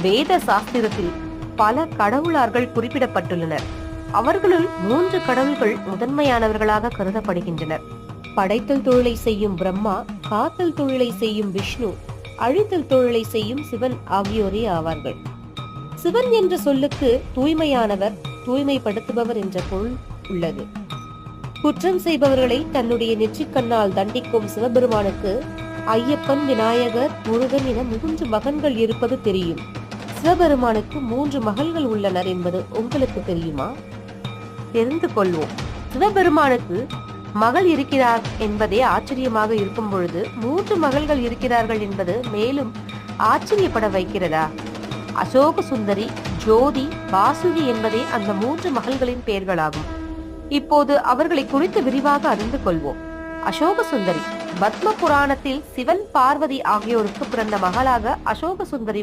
வேத சாஸ்திரத்தில் பல கடவுளர்கள் குறிப்பிடப்பட்டுள்ளனர். அவர்களுள் 3 கடவுள்கள் முதன்மையானவர்களாக கருதப்படுகின்றனர். படைத்தல் தொழிலை செய்யும் பிரம்மா, காத்தல் தொழிலை செய்யும் விஷ்ணு, அழித்தல் தொழிலை செய்யும் சிவன் ஆகியோரே ஆவார்கள். சிவன் என்ற சொல்லுக்கு தூய்மையானவர், தூய்மைப்படுத்துபவர் என்ற பொருள் உள்ளது. குற்றம் செய்பவர்களை தன்னுடைய நெற்றிக்கண்ணால் தண்டிக்கும் சிவபெருமானுக்கு ஐயப்பன், விநாயகர், முருகன் என 3 மகன்கள் இருப்பது தெரியும். சிவபெருமானுக்கு 3 மகள்கள் உள்ளனர் என்பது உங்களுக்கு தெரியுமா? தெரிந்து கொள்வோம். சிவபெருமானுக்கு மகள் இருக்கிறார் என்பதே ஆச்சரியமாக இருக்கும் பொழுது 3 மகள்கள் இருக்கிறார்கள் என்பது மேலும் ஆச்சரியப்பட வைக்கிறதா? அசோக சுந்தரி, ஜோதி, வாசுகி என்பதே அந்த 3 மகள்களின் பெயர்களாகும். இப்போது அவர்களை குறித்து விரிவாக அறிந்து கொள்வோம். அசோக சுந்தரி பத்ம புராணத்தில் சிவன், பார்வதி ஆகியோருக்கு பிறந்த மகளாக அசோக சுந்தரி